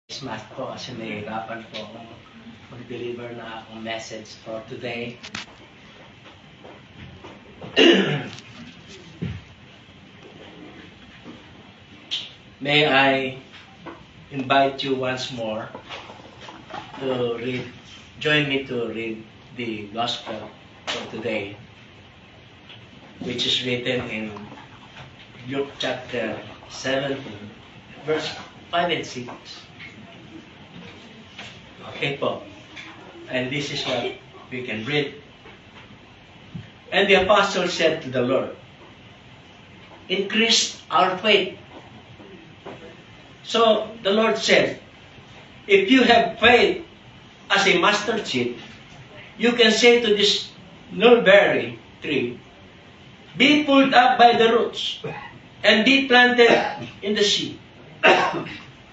Christmas po kasi nahihirapan po akong mag-deliver na akong message for today. May I invite you once more to join me to read the Gospel for today, which is written in Luke chapter 17, verse 5 and 6. Okay po. And this is what we can read. And the apostle said to the Lord, "Increase our faith." So the Lord said, if you have faith as a mustard seed, you can say to this mulberry tree, "Be pulled up by the roots and be planted in the sea,"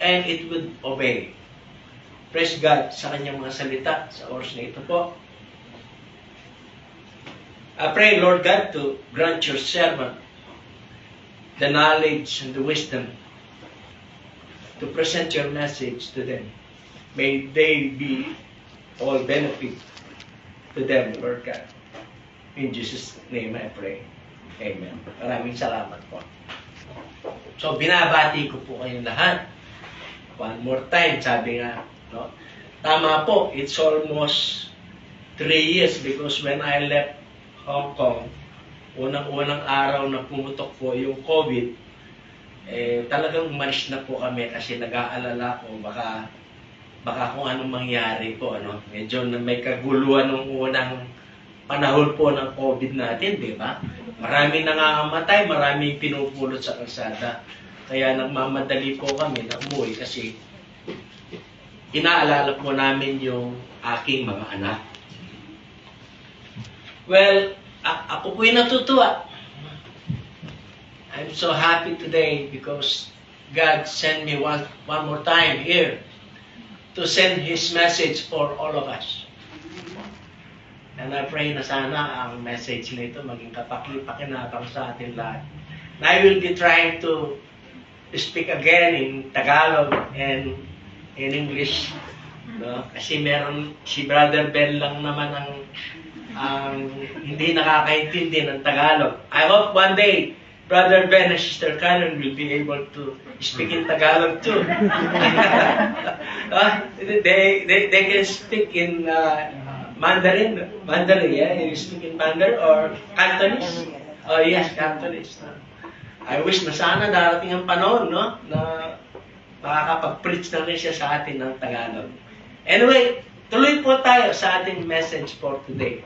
and it would obey. Praise God sa kanyang mga salita sa oras na ito po. I pray, Lord God, to grant your servant the knowledge and the wisdom to present your message to them. May they be all benefit to them, Lord God. In Jesus' name I pray. Amen. Maraming salamat po. So, binabati ko po kayong lahat. One more time, sabi nga, no? Tama po, it's almost 3 years because when I left Hong Kong, unang-unang araw na pumutok po yung COVID, talagang umalis na po kami kasi nag-aalala ko baka kung anong mangyari po, ano. Medyo na may kaguluhan ng unang panahon po ng COVID natin, di ba? Maraming nangangamatay, maraming pinupulot sa kalsada. Kaya nagmamadali po kami na umuwi kasi inaalala po namin yung aking mga anak. Well, ako po'y natutuwa. I'm so happy today because God sent me one more time here to send His message for all of us. And I pray na sana ang message nito maging kapakipakinabang sa atin lahat. And I will be trying to speak again in Tagalog and in English. No? Kasi meron si Brother Ben lang naman ang hindi nakakaintindi ng Tagalog. I hope one day Brother Ben and Sister Karen will be able to speak in Tagalog too. They can speak in Mandarin, yeah? You speak in Mandarin or Cantonese? Oh yes, Cantonese. I wish na sana darating ang panahon, no? Na makakapag-preach na rin siya sa atin ng Tagalog. Anyway, tuloy po tayo sa ating message for today.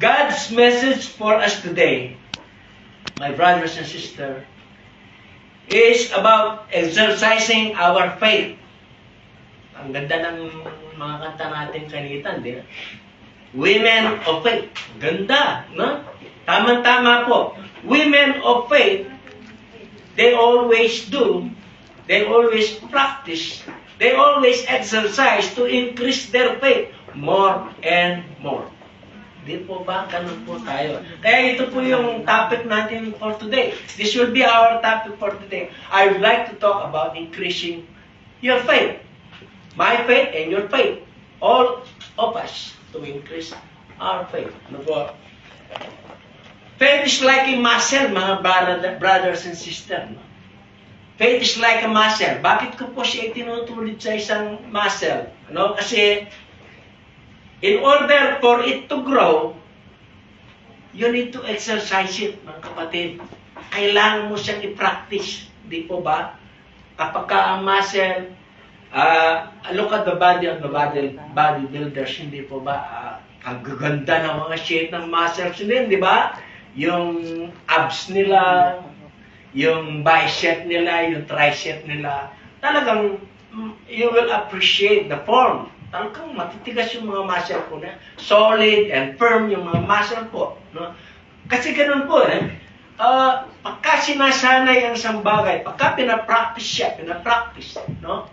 God's message for us today, my brothers and sisters, is about exercising our faith. Ang ganda ng mga kanta natin kanina, di ba? Women of faith. Ganda, no? Tama-tama po. Women of faith, they always do, they always practice, they always exercise to increase their faith more and more. Di po ba? Ganun po tayo. Kaya ito po yung topic natin for today. This will be our topic for today. I would like to talk about increasing your faith. My faith and your faith. All of us to increase our faith. Ano po? Faith is like a muscle, mga brothers and sisters. No? Faith is like a muscle. Bakit ko po siya itinutulit sa isang muscle? Ano? Kasi in order for it to grow, you need to exercise it, mga kapatid. Kailangan mo siyang i-practice. Di po ba? Kapag ka ang muscle, look at the body of the bodybuilders, hindi po ba? Ang gaganda ng mga shape ng muscles nila, di ba? Yung abs nila, yung bicep nila, yung tricep nila. Talagang, you will appreciate the form. Talagang matitigas yung mga muscle po na. Solid and firm yung mga muscle po. No? Kasi ganun po, pagka sinasanay ang isang bagay, pagka pinapractice siya, no?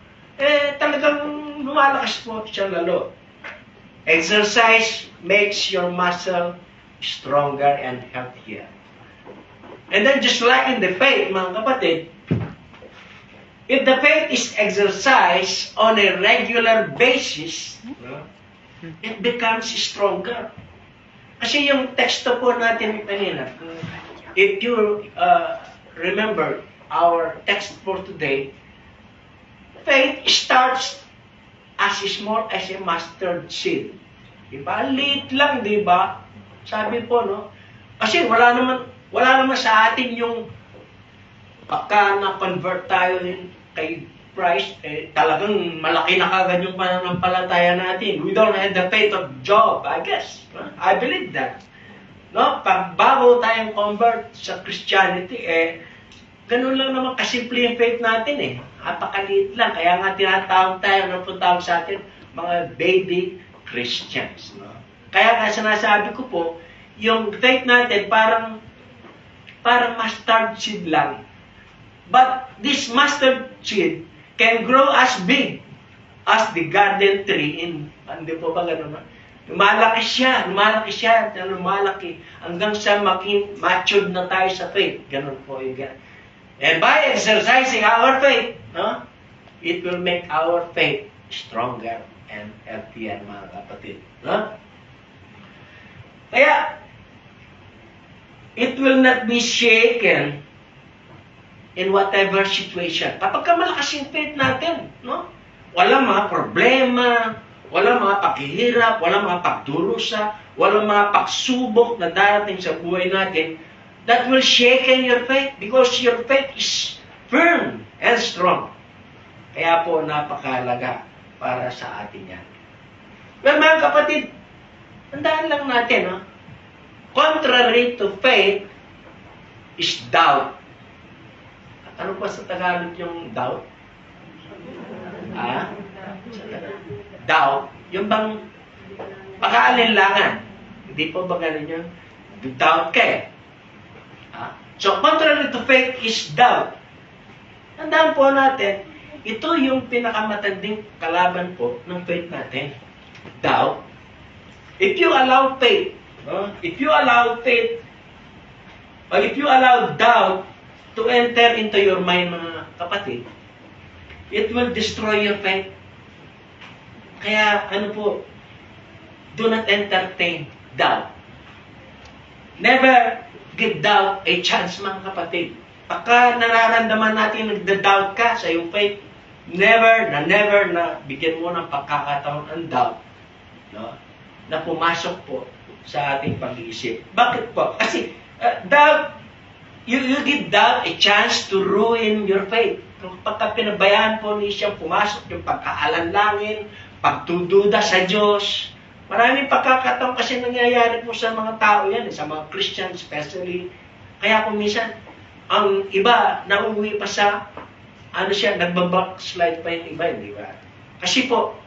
Talagang lumalakas po siya lalo. Exercise makes your muscle stronger and healthier. And then just like in the faith, mga kapatid, if the faith is exercised on a regular basis, it becomes stronger. Kasi yung teksto po natin kanina, if you remember our text for today, faith starts as small as a mustard seed. Diba? Liit lang, diba? Sabi po, no? Kasi wala naman sa atin yung pagka na-convert tayo kay Christ, talagang malaki na kagad yung pananampalataya natin. We don't have the faith of Job, I guess. I believe that. No? Pag bago tayong convert sa Christianity, ganun lang naman kasimple yung faith natin Napakaliit lang. Kaya nga tinatawag tayo, naputawag sa atin, mga baby Christians. No? Kaya nga sinasabi ko po, yung faith natin parang mustard seed lang. But this mustard seed can grow as big as the garden tree hindi po ba ganun? Lumalaki siya, hanggang sa maging matured na tayo sa faith. Ganun po yung ganun. And by exercising our faith, no, it will make our faith stronger and healthier, mga kapatid. No? Kaya, it will not be shaken in whatever situation. Kapag malakas yung faith natin, no? Walang mga problema, walang mga paghihirap, walang mga pagdurusa, walang mga pagsubok na darating sa buhay natin, that will shaken your faith because your faith is firm and strong. Kaya po napakahalaga para sa atin yan. Well, mga kapatid, tandaan lang natin, no? Contrary to faith is doubt. Ano pa sa Tagalog yung doubt? Doubt. Yung bang pag-aalinlangan. Hindi po ba ganun yun? Doubt ka So, contrary to faith is doubt. Tandaan po natin, ito yung pinakamatanding kalaban po ng faith natin. Doubt. If you allow faith, if you allow doubt to enter into your mind, mga kapatid, it will destroy your faith. Kaya, do not entertain doubt. Never give doubt a chance, mga kapatid. Pagka nararamdaman natin nagda-doubt ka sa iyong faith, never na bigyan mo ng pagkakataon ang doubt, no? Na pumasok po sa ating pag-iisip. Bakit po? Kasi doubt, you give doubt a chance to ruin your faith. Pagka pinabayaan po niya siyang pumasok yung pagkaalanlangin, pagtududa sa Diyos. Maraming pagkakataon kasi nangyayari po sa mga tao yan, sa mga Christians especially. Kaya kung minsan, ang iba nauuwi pa sa, nagbabackslide pa yung iba, di ba? Kasi po,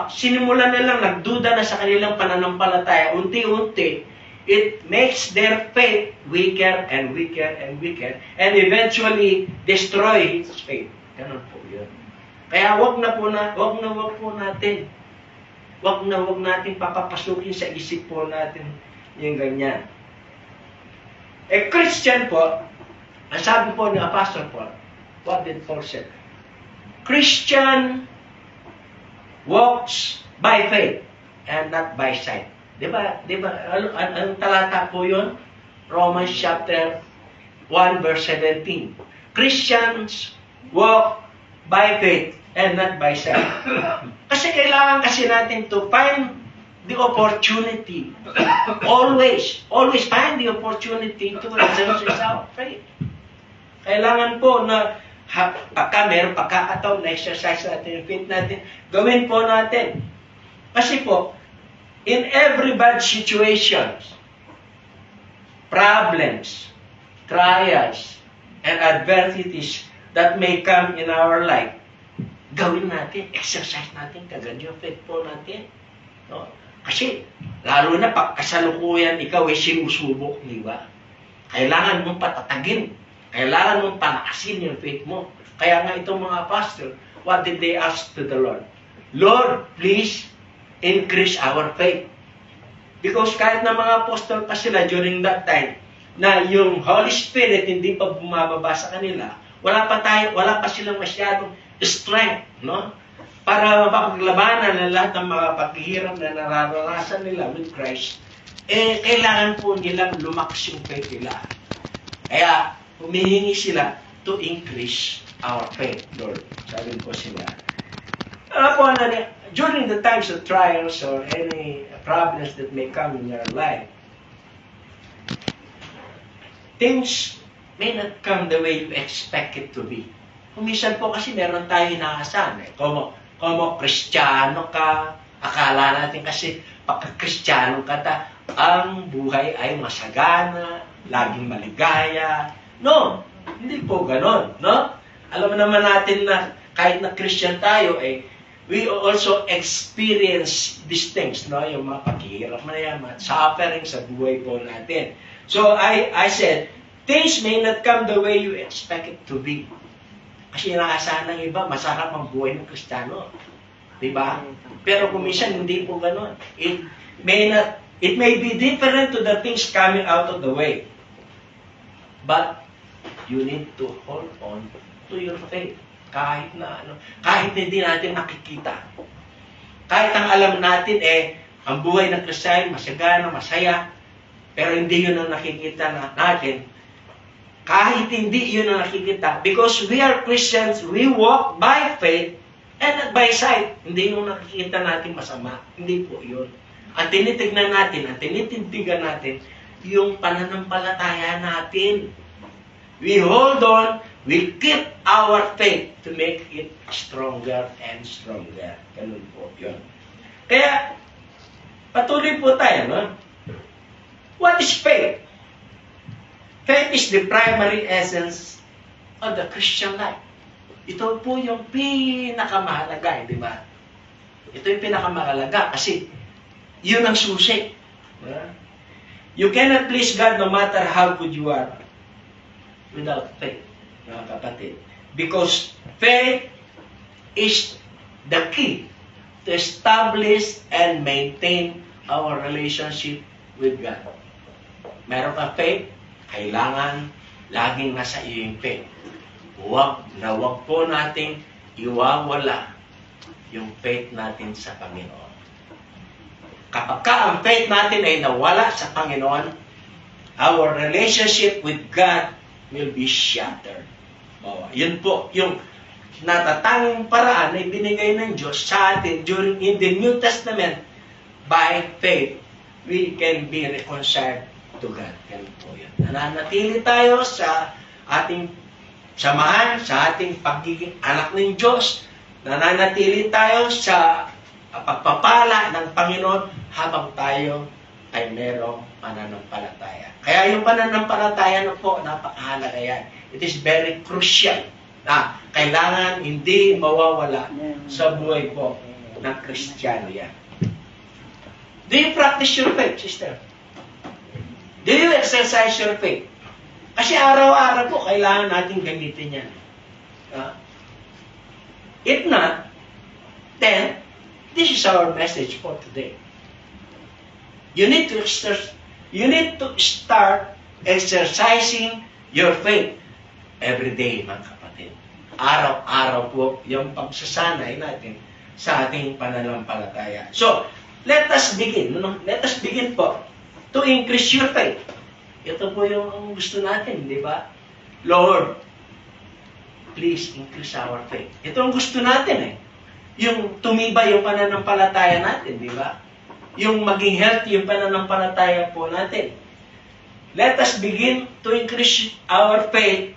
sinimulan na lang, nagduda na sa kanilang pananampalataya, unti-unti, it makes their faith weaker and weaker and weaker, and eventually destroy his faith. Ganun po yun. Kaya wag natin papapasukin sa isip po natin yung ganyan. Christian po, ang sabi po ni Apostle Paul, what did Paul say? Christian walks by faith and not by sight. Diba? Ang talata po yun? Romans chapter 1 verse 17. Christians walk by faith and not by sight. Kasi kailangan natin to find the opportunity. Always find the opportunity to exercise our faith. Kailangan po na pagka meron pagkakataon na exercise natin yung faith natin, gawin po natin. Kasi po, in every bad situations, problems, trials, and adversities that may come in our life, gawin natin, exercise natin, kagad yung faith po natin. No? Kasi, lalo na pag kasalukuyan ikaw ay sinusubok, di ba? Kailangan mong patatagin. Kailangan mong panakasin yung faith mo. Kaya nga itong mga pastor, what did they ask to the Lord? Lord, please increase our faith. Because kahit na mga apostol pa sila during that time, na yung Holy Spirit hindi pa bumababa sa kanila, wala pa silang masyadong strength, no? Para mapaglabanan ng lahat ng mga paghihirap na nararanasan nila with Christ, kailangan po nilang lumakas yung faith nila. Kaya, humihingi sila to increase our faith, Lord. Sabi po sila. During the times of trials or any problems that may come in your life, things may not come the way you expect it to be. Kumisan po kasi meron tayo inaasahan. Como Kristiyano ka, akala natin kasi pagka-Kristiyano ka ang buhay ay masagana, laging maligaya. No, hindi po ganon, no? Alam mo naman natin na kahit na Christian tayo, we also experience these things, no? Yung mga paghihirap na yan, mga suffering sa buhay po natin. So, I said, things may not come the way you expect it to be. Kasi inaasahan ng iba, masarap ang buhay ng Kristiyano. Diba? Pero kung minsan, hindi po ganon. It may be different to the things coming out of the way. But, you need to hold on to your faith. Kahit hindi natin nakikita. Kahit ang alam natin ang buhay ng Kristiyano, masagana, masaya, pero hindi yun ang nakikita natin. Kahit hindi yun ang nakikita, because we are Christians, we walk by faith and not by sight. Hindi yung nakikita natin masama. Hindi po yun. Ang tinitignan natin, ang tinitindigan natin, yung pananampalataya natin. We hold on, we keep our faith to make it stronger and stronger. Ganun po yun. Kaya, patuloy po tayo, no? What is faith? Faith is the primary essence of the Christian life. Ito po yung pinakamahalaga, di ba? Ito yung pinakamahalaga kasi yun ang susi. You cannot please God no matter how good you are without faith, mga kapatid. Because faith is the key to establish and maintain our relationship with God. Meron ka faith, kailangan laging nasa iyo yung faith. Huwag po nating iwawala yung faith natin sa Panginoon. Kapag ang faith natin ay nawala sa Panginoon, our relationship with God will be shattered. Yun po, yung natatanging paraan na ibinigay ng Diyos sa atin in the New Testament, by faith, we can be reconciled to God. Yan po yun. Nananatili tayo sa ating samahan, sa ating pagiging anak ng Diyos. Nananatili tayo sa pagpapala ng Panginoon habang tayo ay merong pananampalataya. Kaya yung pananampalataya na po, napakahalaga yan. It is very crucial na kailangan hindi mawawala sa buhay po ng Kristiyano yan. Do you practice your faith, sister? Do you exercise your faith? Kasi araw-araw po, kailangan natin gamitin yan. If not, then, this is our message for today. You need to start exercising your faith every day, mga kapatid. Araw-araw po yung pagsasanay natin sa ating pananampalataya. So, let us begin. Let us begin po to increase your faith. Ito po yung gusto natin, di ba? Lord, please increase our faith. Ito ang gusto natin Yung tumibay yung pananampalataya natin, di ba? Yung maging healthy yung pananampalataya po natin. Let us begin to increase our faith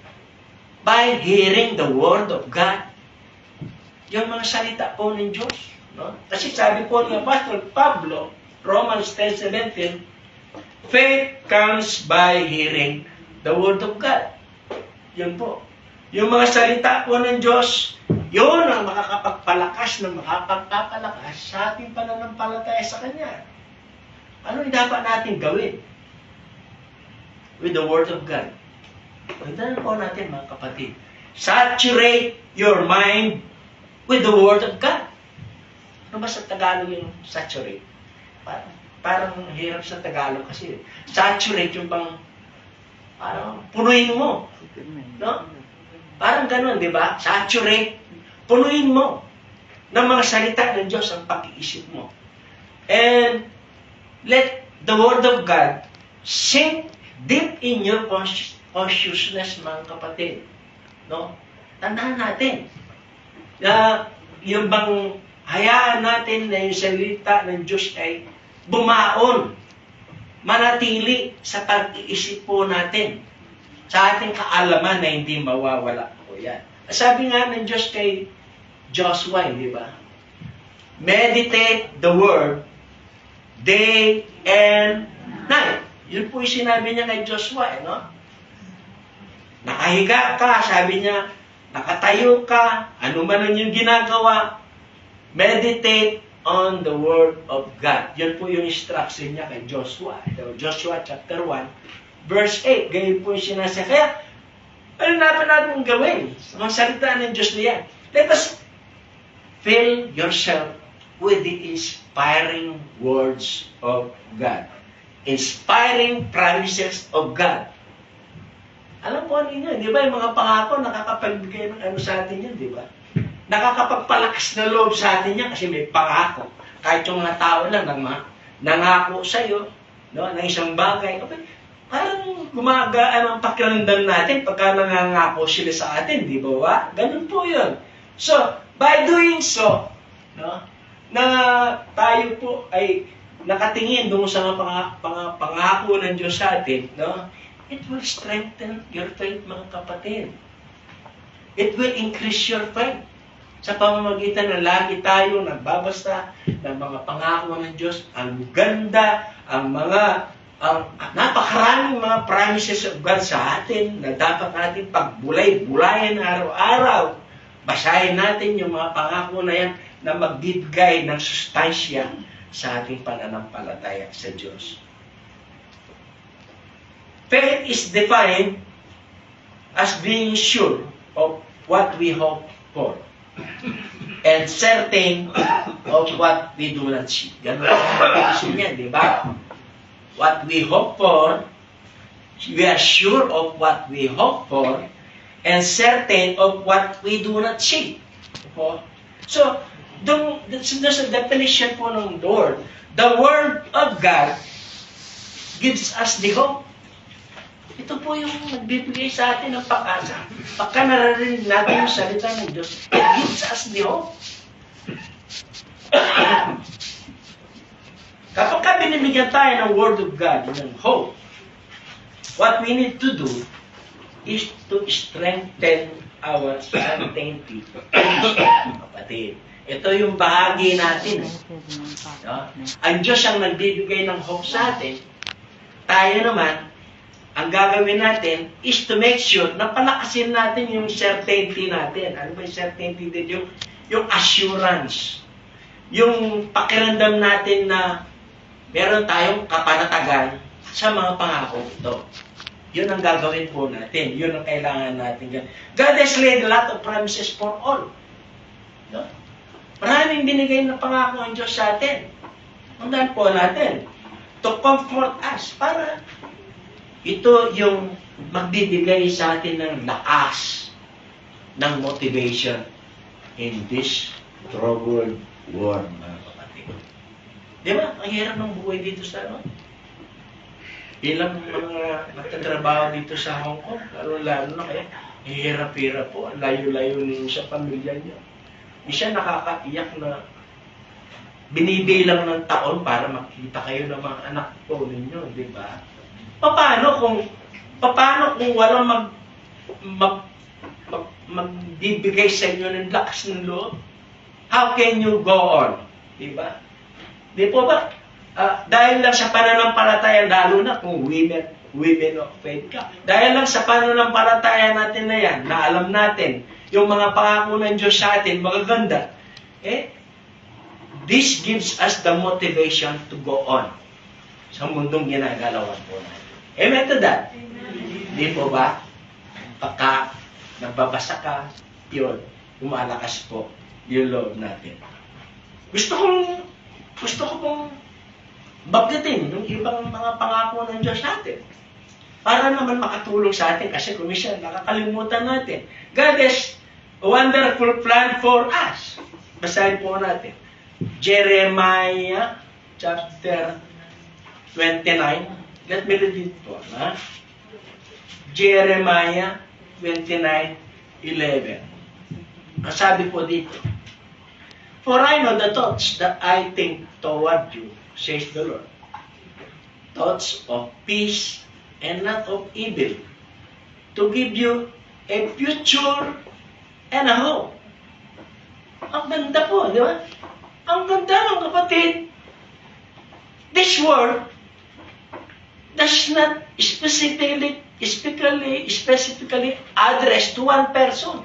by hearing the Word of God. Yung mga salita po ng Diyos. No? Kasi sabi po ni Apostol Pablo, Romans 10:17, faith comes by hearing the Word of God. Yun po. Yung mga salita po ng Diyos, yun ang makakapagpalakas na makapagpapalakas sa ating pananampalataya sa Kanya. Ano yung dapat natin gawin with the Word of God? Tandaan po natin, mga kapatid. Saturate your mind with the Word of God. Ano ba sa Tagalog yung saturate? Parang hirap sa Tagalog kasi. Saturate yung parang punuin mo. No? Parang ganun, di ba? Saturate, punuin mo ng mga salita ng Diyos ang pag-iisip mo. And let the Word of God sink deep in your consciousness, mga kapatid. No? Tandaan natin na yung bang hayaan natin na yung salita ng Diyos ay bumaon, manatili sa pag-iisip po natin, sa ating kaalaman na hindi mawawala po yan. Sabi nga ng Diyos kay Joshua, di ba? Meditate the Word day and night. Yun po yung sinabi niya kay Joshua, no? Nakahiga ka, sabi niya, nakatayo ka, ano man ang yung ginagawa, meditate on the Word of God. Yun po yung instruction niya kay Joshua. Joshua chapter 1, verse 8. Ganyan po yung sinasabi. Kaya, ano natin gawin? Mga salita ng Diyos na yan. Let us fill yourself with the inspiring words of God. Inspiring promises of God. Alam po ninyo, di ba, yung mga pangako, nakakapagbigay ng ano sa atin yan, di ba? Nakakapagpalakas na loob sa atin yan kasi may pangako. Kahit yung mga tao lang nangako sa'yo, no, ng isang bagay. Okay, parang gumagaan ang pakiramdam natin pagka nangangako sila sa atin, di ba? Ganun po yun. So, by doing so, no, na tayo po ay nakatingin doon sa mga pangako ng Diyos sa atin, no, it will strengthen your faith, mga kapatid. It will increase your faith. Sa pamamagitan na lagi tayo nagbabasa ng mga pangako ng Diyos, ang ganda, ang napakaraming mga promises of God sa atin na dapat natin pagbulay-bulayan araw-araw. Basahin natin yung mga pangako na yan na magbibigay ng sustansya sa ating pananampalataya sa Diyos. Faith is defined as being sure of what we hope for and certain of what we do not see. Ganun ang definition niya, di ba? What we hope for, we are sure of what we hope for, and certain of what we do not see. So, sa definition po ng Lord, the Word of God gives us the hope. Ito po yung nagbibigay sa atin ng pag-asa. Pagka naririnig natin yung salita ng Diyos, it gives us the hope. Kapag binibigyan tayo ng Word of God, ng hope, what we need to do is to strengthen our certainty. Kapatid, ito yung bahagi natin. No? Ang Diyos ang nagbibigay ng hope sa atin. Tayo naman, ang gagawin natin is to make sure na palakasin natin yung certainty natin. Ano ba yung certainty din? Yung assurance. Yung pakiramdam natin na meron tayong kapanatagan sa mga pangako ito. Yun ang gagawin po natin. Yun ang kailangan natin. God has laid a lot of promises for all. No? Maraming binigay na pangako ang Diyos sa atin. Tandaan po natin. To comfort us. Para ito yung magbibigay sa atin ng lakas, ng motivation in this troubled world, mga kapatid. Di ba? Ang hirap ng buhay dito sa ano? Ilang mga nagtatrabaho dito sa Hong Kong, lalo na kaya, hirap-hirap po, layo-layo ninyo sa pamilya niyo. Isa nakakaiyak na binibilang ng taon para makita kayo ng mga anak po ninyo, di ba? Paano kung walang magbibigay sa inyo ng lakas ng loob? How can you go on? Diba? Di po ba? Dahil lang sa pananampalataya, lalo na kung women of faith ka, dahil lang sa pananampalataya natin na yan, na alam natin, yung mga pangako ng Diyos sa atin, magaganda, this gives us the motivation to go on sa mundong ginagalawan po natin. Amen to that? Di po ba? Pagka nagbabasa ka, yun, lumalakas po yung loob natin. Gusto ko pong bagdatin yung ibang mga pangako ng Diyos natin. para naman makatulong sa atin kasi kung minsan nakakalimutan natin. God has a wonderful plan for us. Basahin po natin. Jeremiah chapter 29. Let me read it po. Jeremiah 29:11. Ang sabi po dito, "For I know the thoughts that I think toward you, says the Lord. Thoughts of peace and not of evil, to give you a future and a hope." Ang ganda po, di ba? Ang ganda ng kapatid. This word does not specifically address to one person.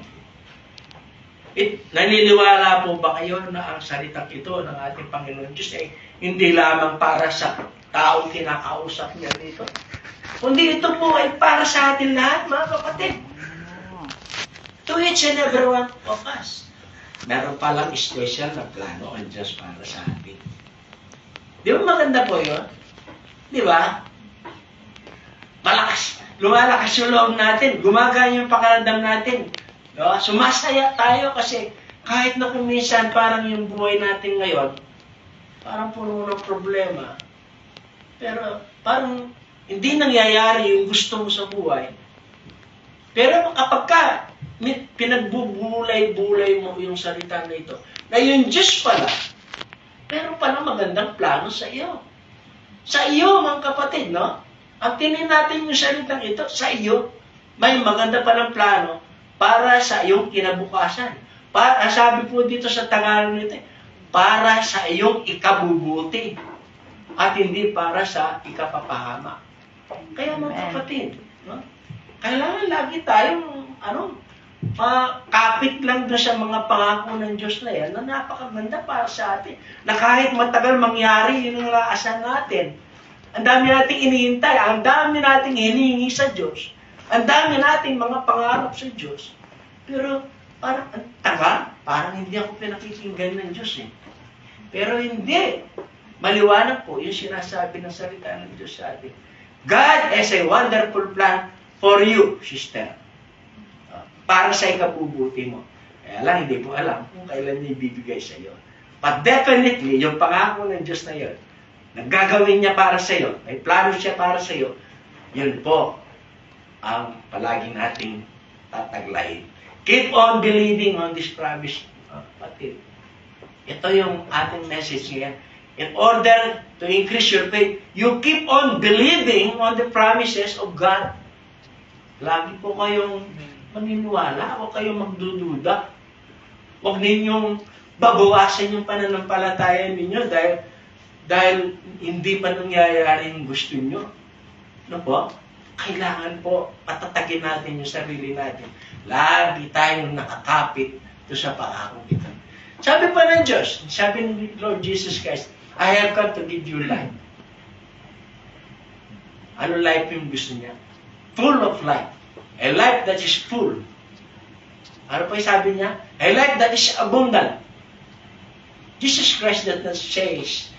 Naniniwala po ba kayo na ang salitang ito ng ating Panginoon Diyos ay hindi lamang para sa taong kinakausap niya dito? Kundi ito po ay para sa atin lahat, mga kapatid. To each and every one of us. Meron palang special na plano ang Diyos para sa atin. Di ba maganda po yun? Di ba? Malakas. Lumalakas yung loob natin. Gumagana yung pakiramdam natin. No? Sumasaya tayo kasi kahit na kung minsan parang yung buhay natin ngayon, parang puno ng problema. Pero parang hindi nangyayari yung gusto mo sa buhay. Pero kapag ka pinagbubulay-bulay mo yung salita na ito, na yung Diyos pala, pero pala magandang plano sa iyo. Sa iyo, mga kapatid, no? Ang tinin natin yung salitang ito, sa iyo, may maganda palang plano para sa iyong kinabukasan. Sabi po dito sa Tagalog nito, para sa iyong ikabubuti at hindi para sa ikapapahama. Kaya mga kapatid, no? Kailangan lagi tayong kapit lang doon sa mga pangako ng Diyos na yan na napakaganda para sa atin. Na kahit matagal mangyari, yun ang naasahan natin. Ang dami nating inihintay, ang dami nating hinihingi sa Diyos, ang dami nating mga pangarap sa Diyos. Pero parang ang tagal, parang hindi ako pinakikinggan ng Diyos eh. Pero hindi. Maliwanag po yung sinasabi ng salita ng Diyos sa atin. God has a wonderful plan for you, sister. Para sa ikabubuti mo. Kaya lang, hindi mo alam kung kailan niya ibibigay sa iyo. But definitely, yung pangako ng Diyos na yun, naggagawin niya para sa iyo, may plano siya para sa iyo, yun po ang palagi nating tataglayin. Keep on believing on this promise. Patid. Ito yung ating message ngayon. In order to increase your faith, you keep on believing on the promises of God. Lagi po kayong maniniwala, huwag kayong magdududa. Huwag ninyong babawasan yung pananampalataya ninyo dahil hindi pa nangyayari yung gusto nyo. Ano po? Kailangan po patatagin natin yung sarili natin. Lagi tayong nakakapit to sa pangakong ito. Sabi pa ng Diyos, sabi ng Lord Jesus Christ, I have come to give you life. Ano life yung gusto niya? Full of life. A life that is full. Ano pa yung sabi niya? A life that is abundant. Jesus Christ that says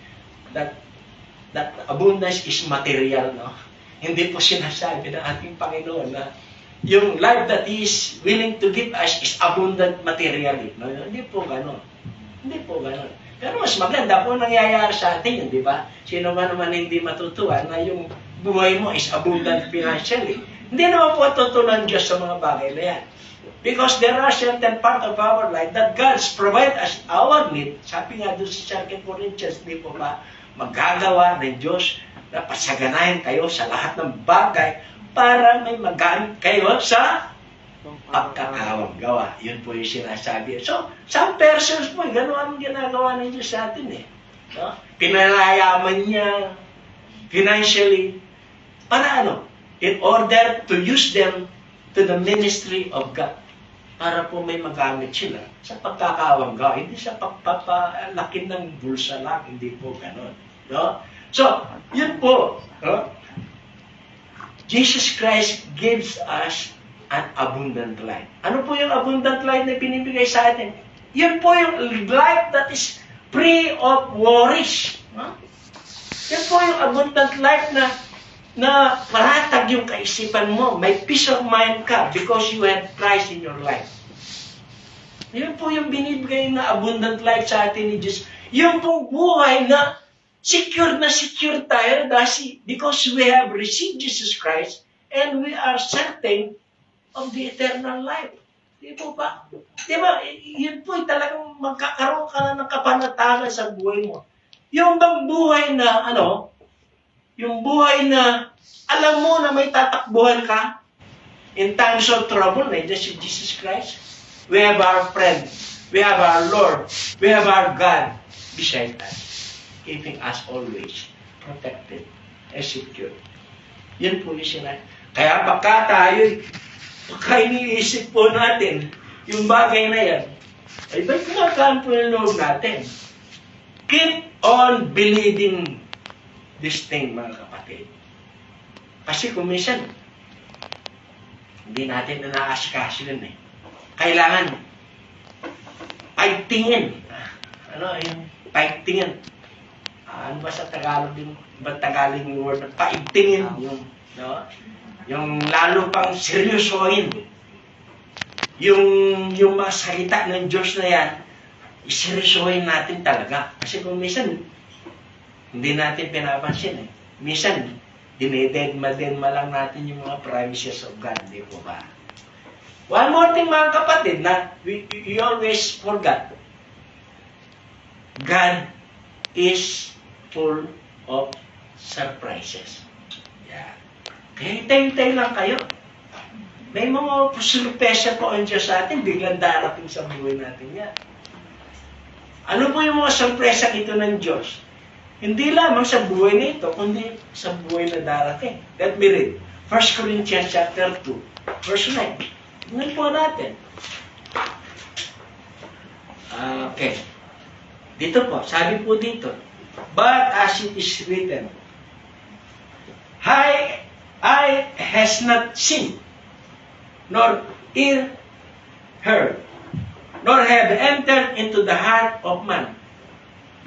that abundance is material, no? Hindi po sinasabi ng ating Panginoon na yung life that He is willing to give us is abundant materially. No? Hindi po gano'n. Hindi po gano'n. Pero mas maganda po nangyayari sa atin yun, di ba? Sino ba naman hindi matutuwa na yung buhay mo is abundant financially? Hindi naman po tutunan Diyos sa mga bagay na yan. Because there are certain part of our life that God's provide as our need. Sabi nga doon sa 2 Corinthians, di po ba, magagawa ng Diyos na pasaganahin kayo sa lahat ng bagay para may magamit kayo sa pagkakawang gawa. Yun po yung sinasabi. So, some persons po, gano'n ang ginagawa ng Diyos sa atin eh. No? Pinalayaman niya financially. Para ano? In order to use them to the ministry of God. Para po may magamit sila sa pagkakawang gawa. Hindi sa pagpapalaki ng bulsa lang. Hindi po gano'n. No? So, yun po. No? Jesus Christ gives us an abundant life. Ano po yung abundant life na pinibigay sa atin? Yun po yung life that is free of worries. Huh? Yan po yung abundant life na na palatag yung kaisipan mo. May peace of mind ka because you have Christ in your life. Yun po yung binibigay na abundant life sa atin ni Jesus. Yung pong buhay na secure tayo because we have received Jesus Christ and we are certain of the eternal life. Di po ba? Di ba? Yun po talagang magkakaroon ka na ng kapanatagan sa buhay mo. Yung bang buhay na, yung buhay na alam mo na may tatakbuhan ka in times of trouble, nandiyan si Jesus Christ. We have our friend. We have our Lord. We have our God beside us, keeping us always protected and secure. Yun po yung sinabi. Kaya pagka iniisip po natin yung bagay na yan, ay ba't kumakaan po yung loob natin? Keep on believing this thing, mga kapatid. Kasi kung minsan, hindi natin na-asikaso yun eh. Kailangan paigtingin. Yung paigtingin. Ano ba sa Tagalog din? Ba Tagalog yung word na paigtingin? Yung lalo pang seryosohin. Yung mga salita ng Diyos na yan, iseryosohin natin talaga. Kasi kung minsan, hindi natin pinapansin eh. Minsan, dinededma lang natin yung mga promises of God. Di po ba? One more thing, mga kapatid, na we always forgot. God is full of surprises. Yeah. Kaya hintay-hintay lang kayo. May mga surpresa po ang Diyos sa atin, biglang darating sa buhay natin yan. Ano po yung mga surpresa ito ng Diyos? Hindi lamang sa buhay na ito, kundi sa buhay na darating. Let me read. 1 Corinthians chapter 2, verse 9. Tingnan po natin. Okay. Dito po, sabi po dito, but as it is written, eye has not seen, nor ear heard, nor have entered into the heart of man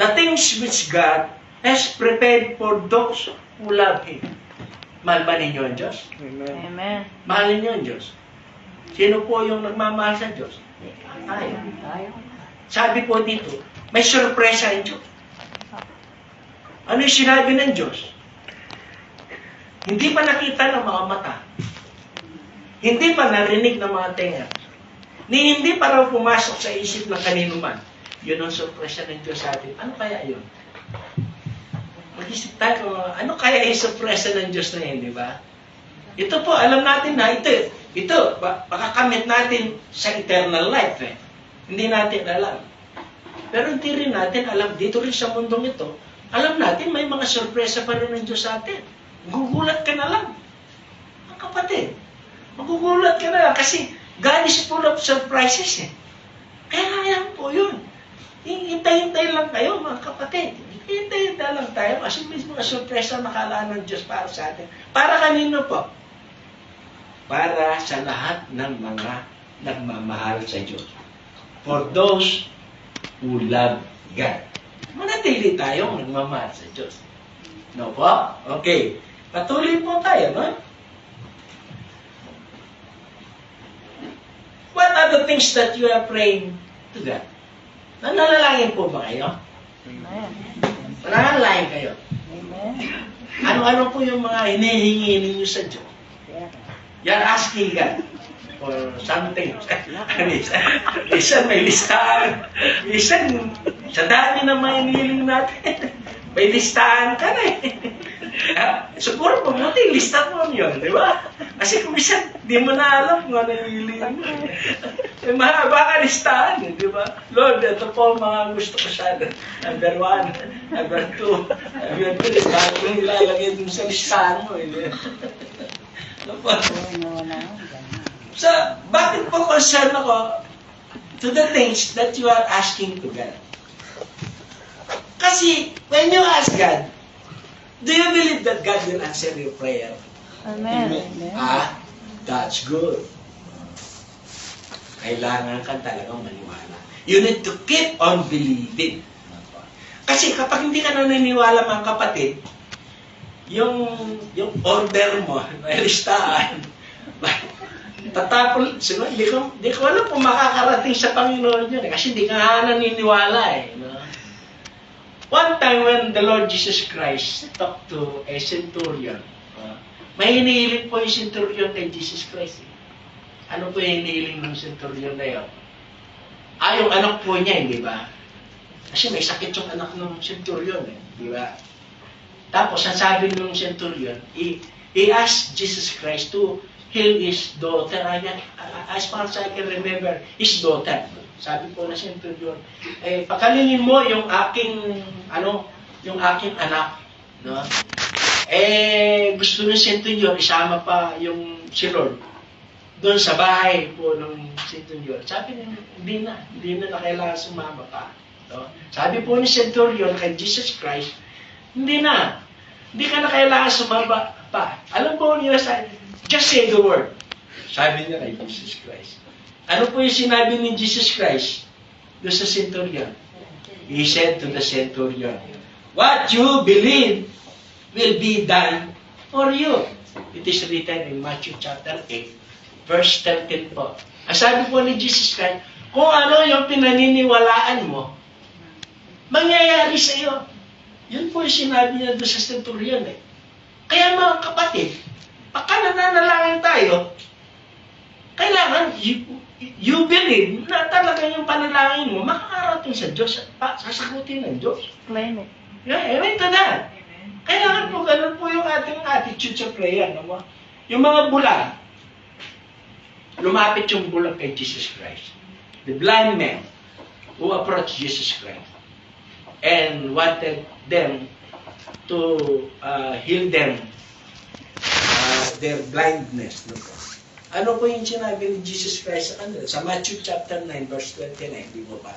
the things which God has prepared for those who love Him. Mahal ba ninyo ang Diyos? Amen. Mahalin niyo ang Diyos. Sino po yung nagmamahal sa Diyos? Tayo. Sabi po dito, may sorpresa ang Diyos. Ano yung sinabi ng Diyos? Hindi pa nakita ng mga mata. Hindi pa narinig ng mga tenga. Hindi pa raw pumasok sa isip ng kanino man. Yun ang sorpresa ng Diyos sa atin. Ano kaya yun? Mag-isip tayo, ano kaya yung sorpresa ng Diyos na yun, di ba? Ito po, alam natin na ito, makakamit natin sa eternal life eh. Hindi natin alam. Pero hindi rin natin alam, dito rin sa mundong ito, alam natin may mga sorpresa pa rin ng Diyos sa atin. Magugulat ka na lang. Mga kapatid, magugulat ka na lang kasi God is full of surprises eh. Kaya yan po yun. Hintay-hintay lang kayo mga kapatid. Hintay-hintay lang tayo kasi may mga sorpresa nakalaan ng Diyos para sa atin. Para kanino po? Para sa lahat ng mga nagmamahal sa Diyos. For those who love God. Manatili tayong nagmamahal sa Diyos. No po? Okay. Patuloy po tayo, no? What are the things that you are praying to God? Nananalangin po ba kayo? Amen. Nananalangin kayo? Amen. Ano-ano po yung mga hinihingi ninyo sa Diyos? You're asking God for something. Minsan may listahan. Minsan, sa dami na may hinihiling natin, may listahan ka na eh. Siguro mabuti, lista mo yun, di ba? Kasi kung minsan, di mo na alam kung ano yung hinihiling mo. May mahaba ka listahan, di ba? Lord, ito po ang mga gusto ko sana. Number 1, number 2, number 3, bago yung ilalagay dun sa listahan mo. So, bakit po concern ako to the things that you are asking to God? Kasi, when you ask God, do you believe that God will answer your prayer? Amen. That's good. Kailangan ka talagang maniwala. You need to keep on believing. Kasi kapag hindi ka naniniwala mga kapatid, yung order mo, may listahan. Tatapon, siguro, di ko alam kung makakarating sa Panginoon yun. Kasi di ka nga naniniwala eh. No? One time when the Lord Jesus Christ talked to a centurion, may hinihiling po yung centurion kay Jesus Christ. Eh. Ano po yung hinihiling ng centurion na yun? Yung anak po niya, hindi ba? Kasi may sakit yung anak ng centurion, eh, di ba? Tapos, ang sabi ng centurion, he asked Jesus Christ to heal his daughter. As far as I can remember, his daughter. Sabi po na centurion, pakalingin mo yung aking anak. No? Gusto ng centurion, isama pa yung si Lord doon sa bahay po ng centurion. Sabi niya, hindi na kailangan sumama pa. No? Sabi po ni centurion kay Jesus Christ, hindi ka na kailangan sumama pa. Alam po niya, just say the word. Sabi niya kay Jesus Christ. Ano po yung sinabi ni Jesus Christ doon sa centurion? He said to the centurion, what you believe will be done for you. It is written in Matthew chapter 8, verse 13 po. Ang sabi po ni Jesus Christ, kung ano yung pinaniniwalaan mo, mangyayari sa iyo. Yun po yung sinabi niya doon sa centurion eh. Kaya mga kapatid, pagka nananalangin tayo, kailangan you believe na talaga yung panalangin mo makakarating sa Diyos at sasagutin ng Diyos. Claim it. Yeah, amen to that. Kailangan po, ganun po yung ating attitude sa prayer. No? Yung mga bulag, lumapit yung bulag kay Jesus Christ. The blind man who approached Jesus Christ and wanted them to heal them their blindness. No? Ano po yung sinabi ni Jesus Christ sa kanila? Sa Matthew chapter 9, verse 29, di mo ba?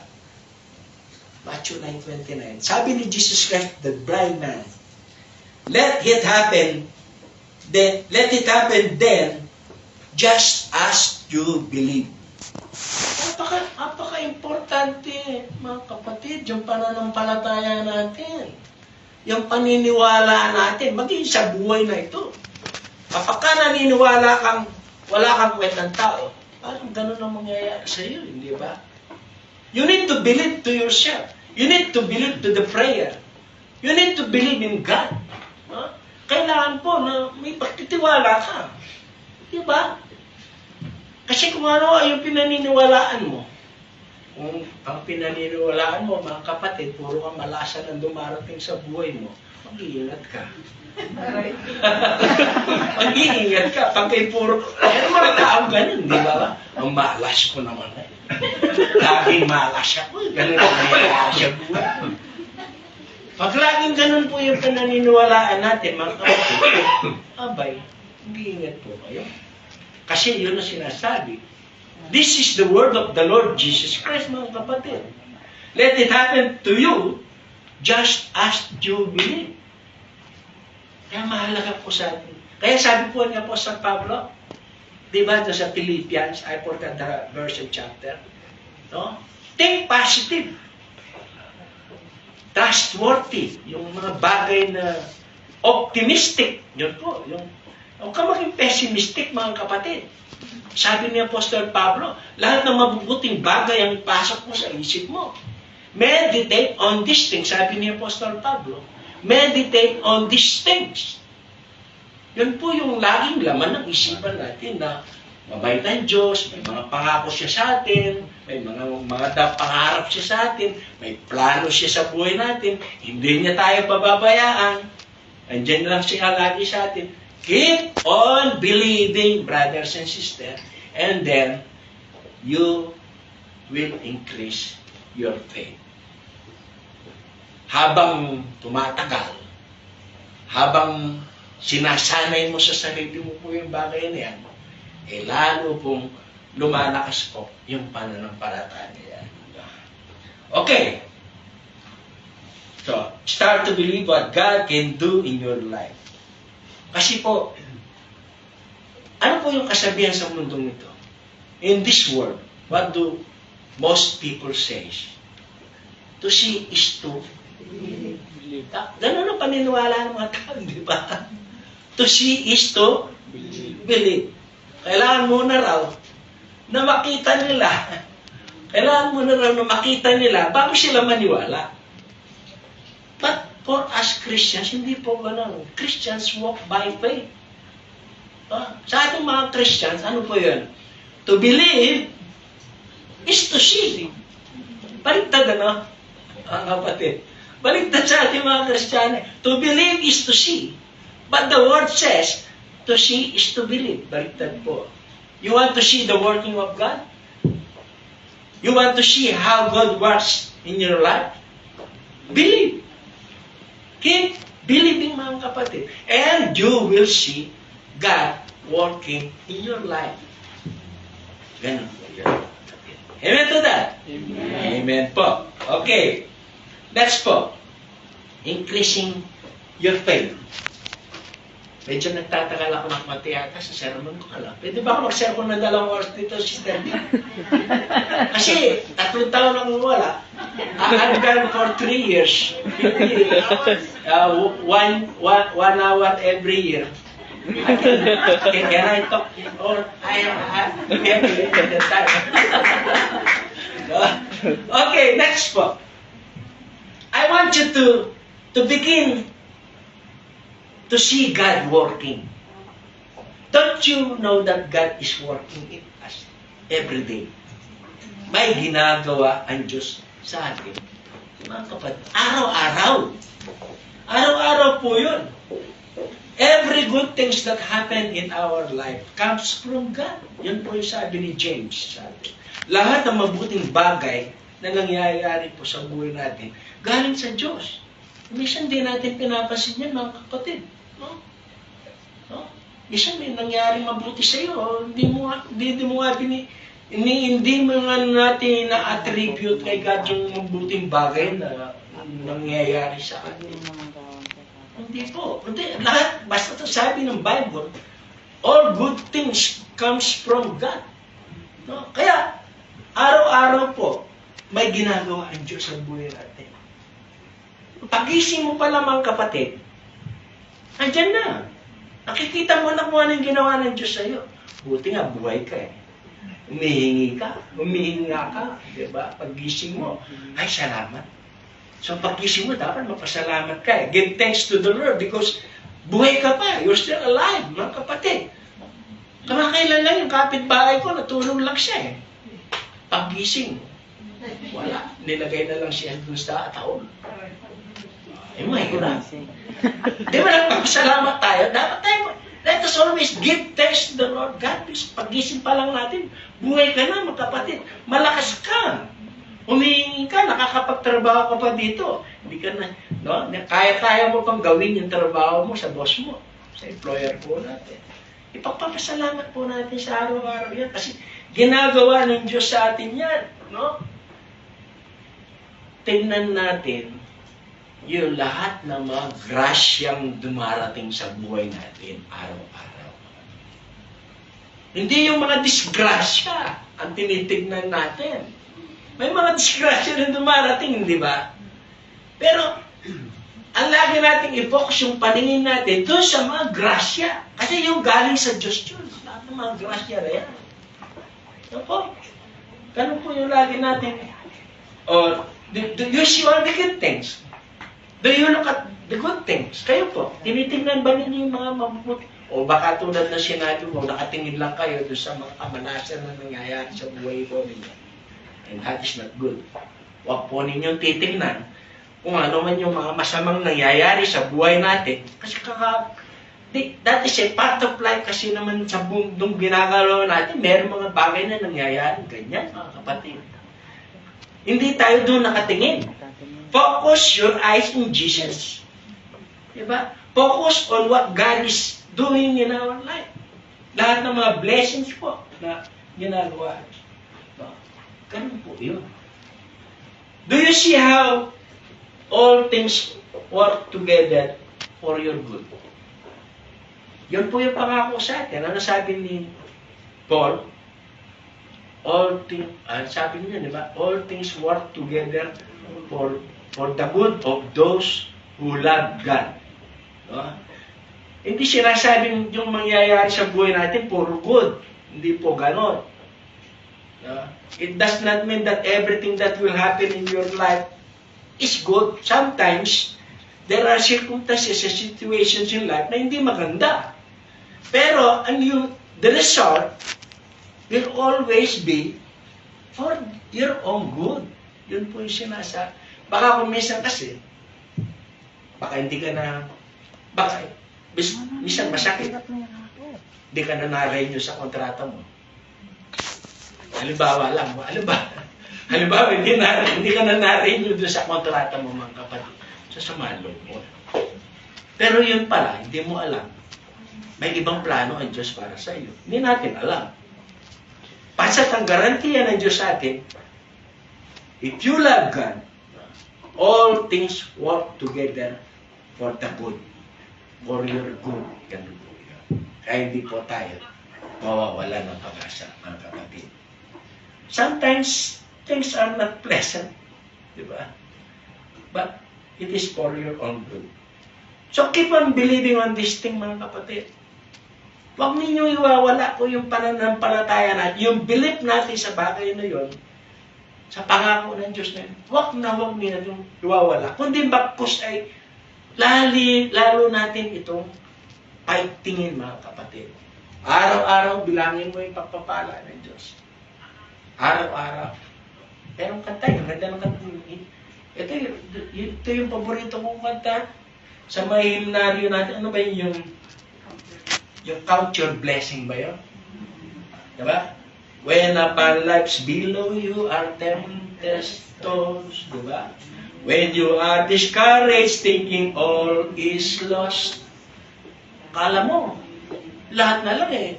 Matthew 9:29. Sabi ni Jesus Christ, the blind man, let it happen then, just as you believe. Napaka-importante, mga kapatid, yung pananampalataya natin. Yung paniniwala natin, maging sa buhay na ito. Kapag ka naniniwala kang wala kang kwentang tao, parang ganun ang mangyayari sa iyo, hindi ba? You need to believe to yourself. You need to believe to the prayer. You need to believe in God. Huh? Kailangan po na may pagtitiwala ka. Di ba? Kasi kung ano ay yung pinaniniwalaan mo, kung ang pinaniniwalaan mo, mga kapatid, puro kang malasa ng dumarating sa buhay mo, mag-iingat ka. Mag-iingat ka. Pag kayo puro, mga taong ganun, di ba? Ang malas ko naman. Laging malas ako. Ganun ang malas siya buhay. Pag laging ganun po yung pinaniniwalaan natin, mga kapatid, abay, mag-iingat po kayo. Kasi yun ang sinasabi. This is the word of the Lord Jesus Christ, mga kapatid. Let it happen to you just as you believe. Kaya mahalaga po sa atin. Kaya sabi po niya po sa Pablo, di ba, sa Philippians, I forgot the verse and chapter, no? Think positive. Trustworthy. Yung mga bagay na optimistic. Yun po. Huwag ka maging pessimistic, mga kapatid. Sabi ni Apostol Pablo, lahat ng mabubuting bagay ang ipasok mo sa isip mo. Meditate on these things. Sabi ni Apostol Pablo, meditate on these things. Yun po yung laging laman ng isipan natin na mabait ang Diyos, may mga pangako siya sa atin, may mga pangarap siya sa atin, may plano siya sa buhay natin, hindi niya tayo pababayaan. Andiyan lang siya lagi sa atin. Keep on believing, brothers and sisters, and then you will increase your faith. Habang tumatagal, habang sinasanay mo sa sarili mo po yung bagay na yan, lalo pong lumalakas po yung pananampalataya niya. Okay. So, start to believe what God can do in your life. Kasi po, ano po yung kasabihan sa mundong ito? In this world, what do most people say? To see is to Ganun ang paniniwala ng mga tao, di ba? To see is to believe. Kailangan mo na raw na makita nila. Kailangan mo na raw na makita nila bago sila maniwala. But for us Christians, hindi po ganun. Christians walk by faith. Sa ating mga Christians, ano po yun? To believe is to see. Baliktad, ano? Ang kapatid. Baliktad sa ating mga Kristiyano. To believe is to see. But the word says, to see is to believe. Baliktad po. You want to see the working of God? You want to see how God works in your life? Believe. Keep believing, mga kapatid. And you will see God working in your life. Ganun po yun. Amen to that? Amen. Amen po. Okay. Next po. Increasing your faith. Medyo nagtatagal ako ng konti yata sa sermon ko. Pwede ba ako mag-sermon ng 2 oras dito, Sister D? Kasi 3 taon lang wala. I've done for 3 years. 1 hour every year. Can I talk? Or I okay, next po. I want you to begin to see God working. Don't you know that God is working in us every day? May ginagawa ang Diyos sa atin. Mga kapatid, araw-araw. Araw-araw po yun. Every good things that happen in our life comes from God. Yun po yung sabi ni James. Sabi. Lahat ng mabuting bagay na nangyayari po sa buhay natin, galing sa Diyos. Minsan di natin pinapansin yan, mga kapatid. No? No? Minsan may nangyaring mabuti sa iyo, hindi mo nga natin na-attribute kay God yung mabuting bagay na nangyayari sa atin. Hindi po. Hindi. Lahat, basta ito sabi ng Bible, all good things comes from God. No? Kaya, araw-araw po, may ginagawa ang Diyos sa buhay natin. Pagising mo pa lamang, kapatid, andyan na. Nakikita mo na kung anong ginawa ng Diyos sa'yo. Buti nga, buhay ka eh. Humihinga ka. Diba? Pagising mo, ay salamat. So pagising mo, dapat mapasalamat ka eh. Give thanks to the Lord because buhay ka pa. You're still alive, mga kapatid. Kamakailan lang yung kapitbahay ko, natulog lang siya eh. Pagising, wala. Nilagay na lang siya doon sa taon. Eh, mahirap. Di ba nagpapasalamat tayo? Dapat tayo, let us always give thanks to the Lord God. Pagising pa lang natin, buhay ka na, mga kapatid. Malakas ka. Humihingi ka, nakakapagtrabaho ka pa dito. Hindi ka na, no? Kaya mo pang gawin yung trabaho mo sa boss mo, sa employer po natin. Ipagpapasalamat po natin sa araw-araw yan. Kasi ginagawa ng Diyos sa atin yan. No? Tingnan natin yung lahat ng mga grasyang dumarating sa buhay natin araw-araw. Hindi yung mga disgrasya ang tinitignan natin. May mga disgrasya na dumarating, di ba? Pero, ang lagi nating i-focus yung paningin natin doon sa mga grasya. Kasi yung galing sa Diyos yun. Lahat ng mga grasya na yan. Ano po? Ganun po yung lagi natin. Or, do you see all the good things? Do you look at the good things? Kayo po, tinitingnan ba ninyo yung mga mabubuti? O baka tulad na sinabi mo, nakatingin lang kayo doon sa mga kamalasan na nangyayari sa buhay po ninyo. And that is not good. Huwag po ninyong titingnan kung ano man yung mga masamang nangyayari sa buhay natin. Kasi that is a part of life kasi naman sa bundong ginagalaw natin, meron mga bagay na nangyayari. Ganyan, mga kapatid. Hindi tayo doon nakatingin. Focus your eyes on Jesus. Diba? Focus on what God is doing in our life. Lahat ng mga blessings po na ginagawa. Ganun po yun. Do you see how all things work together for your good? Yun po yung pangako sa atin. Ano sabi ni Paul? Sabi niya, di ba? All things work together for the good of those who love God. No? Hindi sinasabing yung mangyayari sa buhay natin puro good. Hindi po ganon. No? It does not mean that everything that will happen in your life is good. Sometimes, there are circumstances and situations in life na hindi maganda. Pero, the result will always be for your own good. Yun po yung sinasa. Baka kung minsan kasi, baka hindi ka na, baka, minsan masakit. Hindi ka na na-renew sa kontrata mo. Halimbawa lang, halimbawa, hindi ka na na-renew doon sa kontrata mo, mga kapatid. Sa sumalog mo. Pero yun pala, hindi mo alam. May ibang plano ang Diyos para sa iyo. Hindi natin alam. Pasat ang garantiya ng Diyos sa atin, if you love God, all things work together for the good. For your good. Ganun po yun. Kaya hindi po tayo mawawala ng pag-asa, mga kapatid. Sometimes, things are not pleasant. Diba? But, it is for your own good. So, keep on believing on this thing, mga kapatid. Huwag ninyong iwawala po yung pananampalataya natin, yung belief natin sa bagay na yun, sa pangako ng Diyos na yun. Huwag ninyong iwawala. Kundi bakos ay lalo natin itong fightingin, mga kapatid. Araw-araw, bilangin mo yung pagpapala ng Diyos. Araw-araw. Pero ang kanta, yung ganda ng kanta. Ito yung paborito kong kanta. Sa may himnaryo natin, ano ba yung count your blessing ba yun? Diba? When upon life's below you are tempestuous, diba? When you are discouraged, thinking all is lost. Kala mo, lahat na lang eh.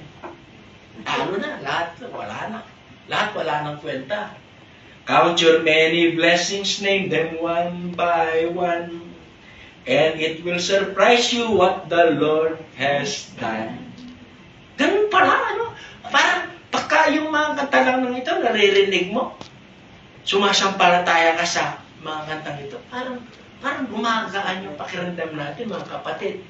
Talo na, lahat wala na. Lahat wala nang kwenta. Count your many blessings, name them one by one. And it will surprise you what the Lord has done. Ganun pala, ano? Parang pagka yung mga kanta lang ng ito, naririnig mo, sumasampalataya ka sa mga kantang ito, parang gumagaan yung pakiramdam natin, mga kapatid.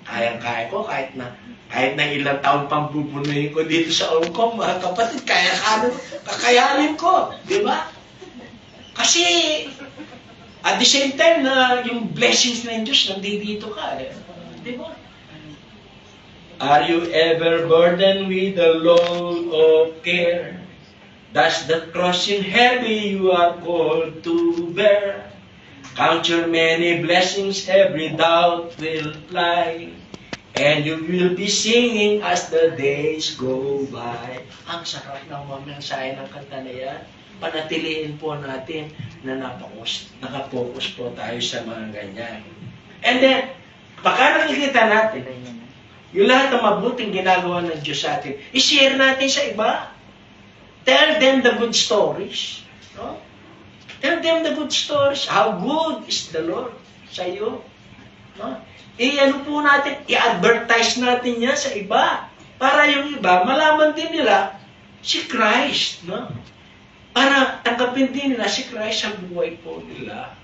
Kayang-kaya ko, kahit na ilang taon pang bubunuhin ko dito sa Hong Kong, mga kapatid, kakayanin ko, di ba? Kasi, at the same time na yung blessings ng Diyos, nandito ka. Di ba? Are you ever burdened with the load of care? Does the cross seem heavy you are called to bear? Count your many blessings, every doubt will fly. And you will be singing as the days go by. Ang sarap ng mensahe ng kanta na yan. Panatiliin po natin na nakapokus po tayo sa mga ganyan. And then, baka nakikita natin, yung lahat ng mabuting ginagawa ng Diyos sa atin, i-share natin sa iba. Tell them the good stories. No? Tell them the good stories. How good is the Lord sa iyo. No? Ano po natin, i-advertise natin yan sa iba. Para yung iba, malaman din nila si Christ. No? Para tanggapin din nila si Christ sa buhay po nila.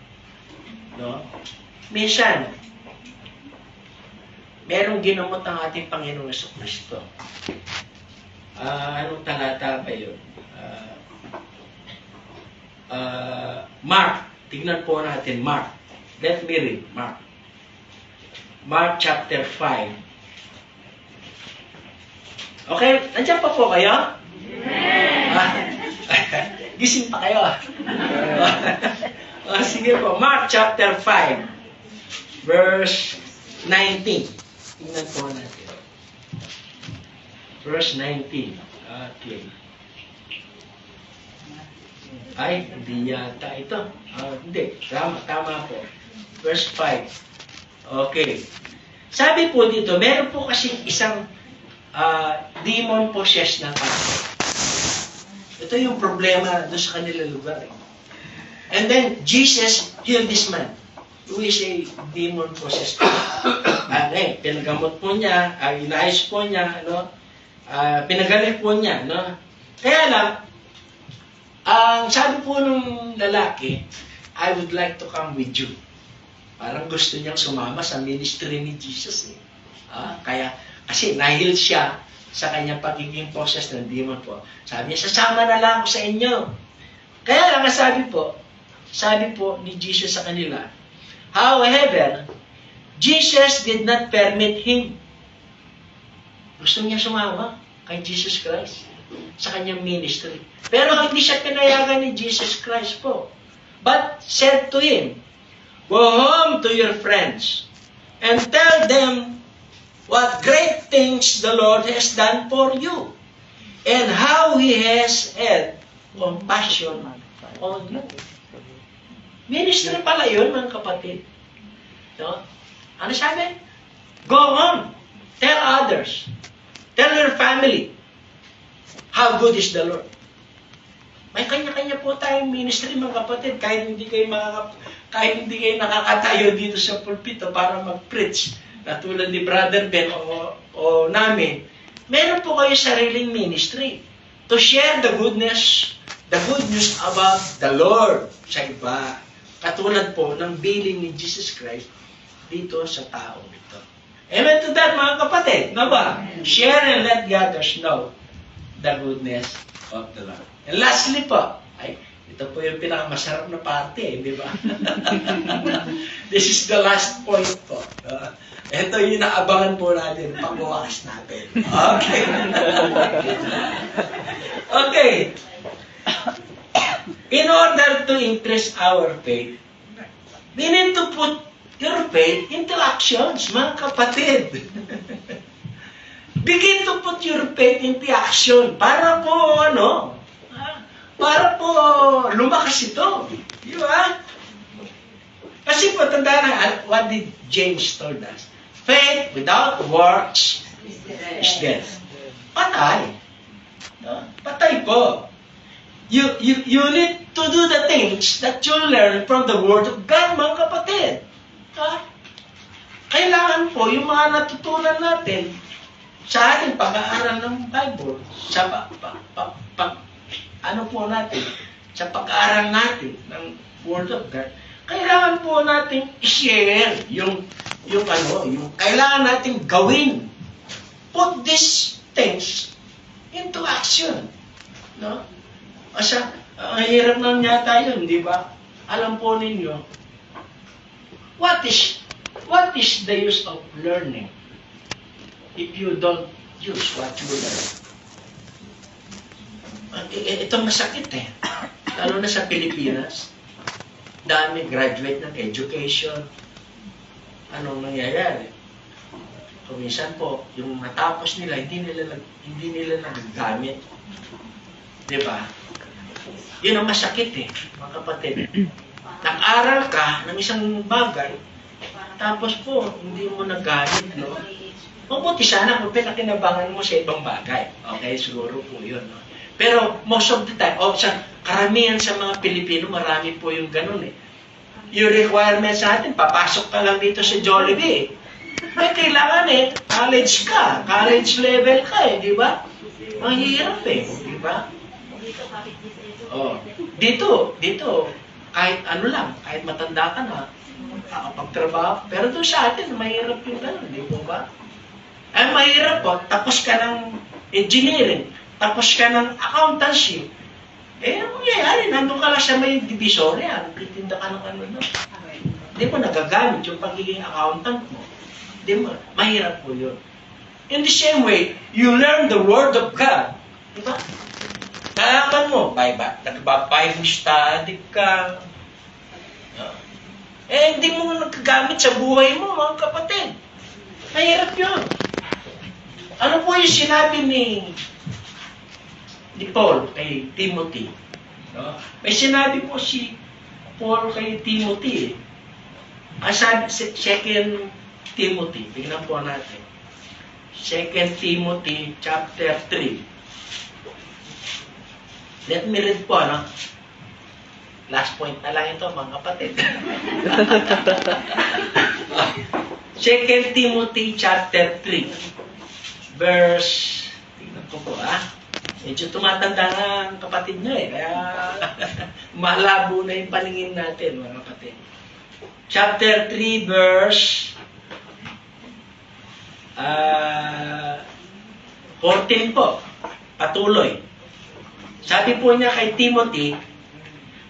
No? Minsan, merong ginamot ang ating Panginoong Jesucristo. Anong talata ba yun? Mark. Tignan po natin, Mark. Let me read, Mark. Mark chapter 5. Okay, nandiyan pa po kayo? Gising pa kayo. Sige po, Mark chapter 5, verse 19. Tingnan po natin. Verse 19. Okay. Ay, hindi yata ito. Hindi, tama po. Verse 5. Okay. Sabi po dito, meron po kasi isang demon-possessed na tao. Ito yung problema doon sa kanilang lugar. And then, Jesus healed this man who is a demon-possessed. Pinagamot po niya, inayos po niya, pinagaling po niya. No? Kaya lang, ang sabi po ng lalaki, I would like to come with you. Parang gusto niyang sumama sa ministry ni Jesus. Kasi nahil siya sa kanyang pagiging possessed ng demon po. Sabi niya, sasama na lang ako sa inyo. Kaya lang, sabi po ni Jesus sa kanila, however, Jesus did not permit him. Gusto niya sumama kay Jesus Christ sa kanyang ministry. Pero hindi siya pinayagan ni Jesus Christ po. But said to him, go home to your friends and tell them what great things the Lord has done for you and how He has had compassion on you. Ministry pala yun, mga kapatid. No? Ano sabi? Go home. Tell others. Tell your family how good is the Lord. May kanya-kanya po tayong ministry, mga kapatid, kahit hindi kayo nakakatayo dito sa pulpito para mag-preach, na tulad ni Brother Ben o namin, meron po kayo sariling ministry to share the good news about the Lord sa iba. Katulad po ng billing ni Jesus Christ dito sa taong ito. Amen to that, mga kapatid. No ba? Share and let the others know the goodness of the Lord. And lastly po, ito po yung pinakamasarap na parte, di ba? This is the last point po. Ito yung naabangan po natin, pagwakas natin. Okay. Okay. In order to increase our faith, we need to put your faith into actions, mga kapatid. Begin to put your faith into action para po lumakas ito. Di ba? Kasi po, tandaan na, what did James told us? Faith without works is death. Patay. No? Patay po. You need to do the things that you learn from the Word of God, mga kapatid. Kailangan po yung mga natutunan natin sa ating pag-aaral ng Bible, sa sa pag-aaral natin ng Word of God, kailangan po natin i-share yung kailangan natin gawin. Put these things into action. No? Kasi, ang hirap lang yata yun, di ba? Alam po ninyo, what is the use of learning if you don't use what you learn? Ito masakit eh. Lalo na sa Pilipinas. Dami graduate ng education. Anong nangyayari? Kuminsan po, yung matapos nila, hindi nila nagagamit. Diba? Yun ang masakit eh, mga kapatid. Nag-aral ka ng isang bagay, tapos po, hindi mo nagamit, no? Mabuti sana kung pinakinabangan mo sa ibang bagay. Okay, siguro po yun, no? Pero most of the time, karamihan sa mga Pilipino, marami po yung ganun eh. Yung requirements natin, papasok ka lang dito sa Jollibee. May kailangan eh, college level ka eh, di ba? Mahirap eh, di ba? Dito, kahit ano lang, kahit matanda ka na, makakapagtrabaho. Pero doon sa atin, mahirap yung ganun, di ba? Ay, mahirap po, tapos ka ng engineering, tapos ka ng accountancy. Ang mangyayari, nandun ka lang sa may divisorya, titinda ka ng ano. Hindi mo nagagamit yung pagiging accountant mo. Hindi mo, mahirap po yun. In the same way, you learn the Word of God. Diba? Nalaman mo, nagba-Bible study ka. Hindi mo nagagamit sa buhay mo, mga kapatid. Mahirap yun. Ano po yung sinabi ni Paul kay Timothy? No? May sinabi po si Paul kay Timothy. Sabi, 2 Timothy, tingnan po natin. 2 Timothy chapter 3. Let me read po, no? Last point na lang ito, mga kapatid. 2 Timothy chapter 3. Verse, tingnan ko po, medyo tumatanda na ang kapatid nyo eh. Kaya malabo na yung paningin natin, mga kapatid. chapter 3, verse 14 po. Patuloy. Sabi po niya kay Timothy,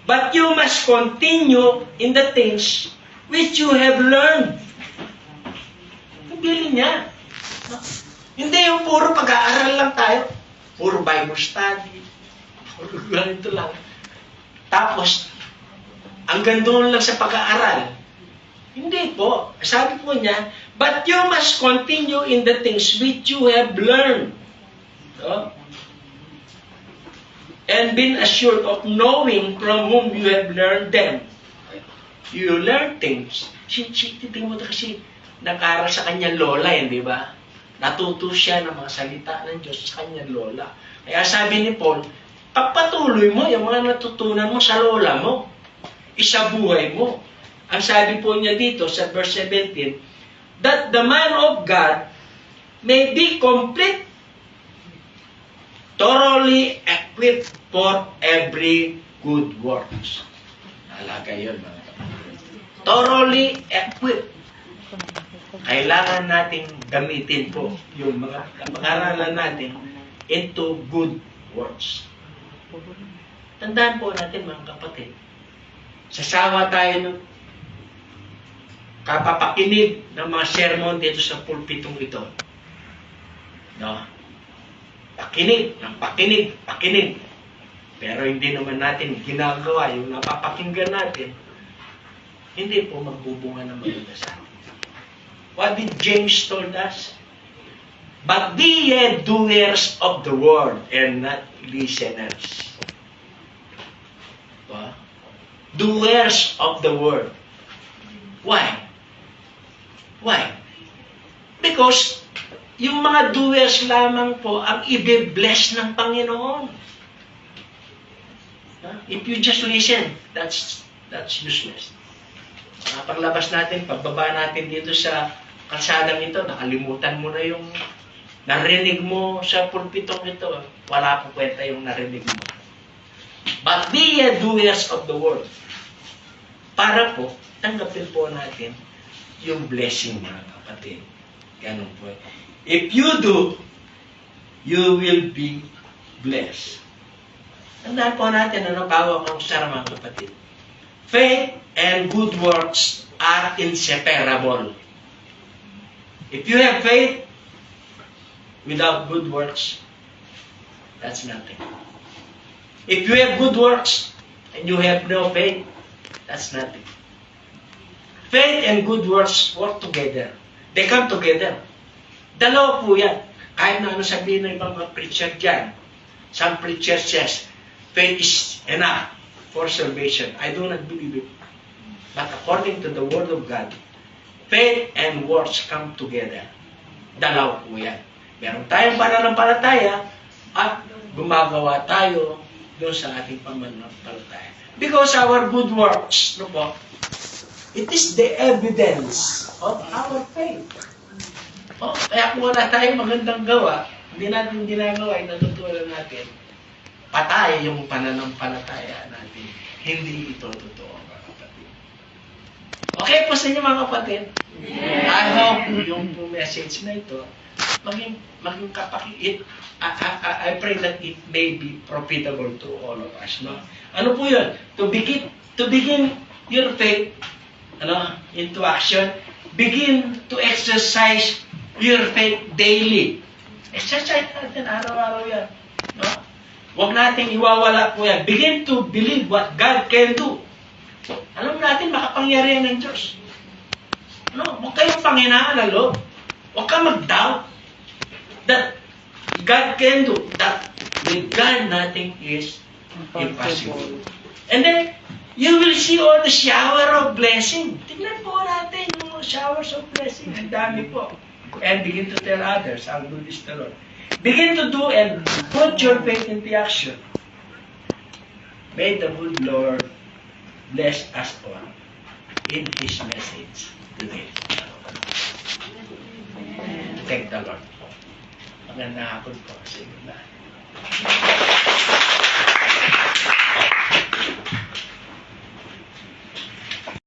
but you must continue in the things which you have learned. Pili niya. Hindi yung puro pag-aaral lang tayo. Puro Bible study. Puro ganito lang. Tapos, hanggang doon lang sa pag-aaral. Hindi po. Sabi po niya, but you must continue in the things which you have learned. So, and been assured of knowing from whom you have learned them. You learn things. Tingnan mo ito kasi nag-aral sa kanyang lola yan, di ba? Natuto siya ng mga salita ng Diyos sa kanyang lola. Kaya sabi ni Paul, pagpatuloy mo yung mga natutunan mo sa lola mo. Isabuhay mo. Ang sabi po niya dito sa verse 17, that the man of God may be complete, thoroughly equipped for every good works. Halaga yun, mga kapatid. Thoroughly equipped. Kailangan nating gamitin po yung mga pag-aralan natin into good works. Tandaan po natin, mga kapatid, sasawa tayo ng kapapakinig ng mga sermon dito sa pulpitong ito. No? Pakinig, ng pakinig, pakinig. Pero hindi naman natin ginagawa yung napapakinggan natin, hindi po magbubunga ng maganda sa atin. What did James told us? But be ye doers of the word and not listeners. Diba? Doers of the word. Why? Why? Because yung mga doers lamang po ang i-bless ng Panginoon. If you just listen, that's useless. Paglabas natin, pagbaba natin dito sa kalsadang ito, nakalimutan mo na yung narinig mo sa pulpitong ito. Wala po kwenta yung narinig mo. But be ye doers of the word. Para po, tanggapin po natin yung blessing, mga kapatid. Ganun po. If you do, you will be blessed. Tandaan po natin, ano bawang ang sara, mga kapatid. Faith and good works are inseparable. If you have faith without good works, that's nothing. If you have good works and you have no faith, that's nothing. Faith and good works work together. They come together. Dalawa po yan. Kahit na ano sabihin ng ibang mga preacher dyan. Some preacher says, faith is enough for salvation. I do not believe it. But according to the Word of God, faith and works come together. Dalaw po yan. Meron tayong pananampalataya at gumagawa tayo doon sa ating pananampalataya. Because our good works, no po, it is the evidence of our faith. Kaya kung wala tayong magandang gawa, hindi natin ginagawa, natutunan natin, patay yung pananampalataya natin. Hindi ito totoo, mga kapatid. Okay po sa inyo, mga kapatid? Yeah. I hope yung message na ito, maging kapakit. I pray that it may be profitable to all of us. No? Ano po yun? To begin your faith into action, begin to exercise your faith daily. Exercise natin araw-araw yan. No? Huwag natin iwawala po yan. Begin to believe what God can do. Alam natin, makapangyarihan ng Diyos. No? Huwag kayong panghinaan ng loob. Huwag kang mag-doubt that God can do. That with God, nothing is impossible. And then, you will see all the shower of blessing. Tingnan po natin yung showers of blessing. Ang dami po. And begin to tell others how good is the Lord. Begin to do and put your faith into action. May the good Lord bless us all in His message today. Thank the Lord. Magandang hapon po sa inyo lahat.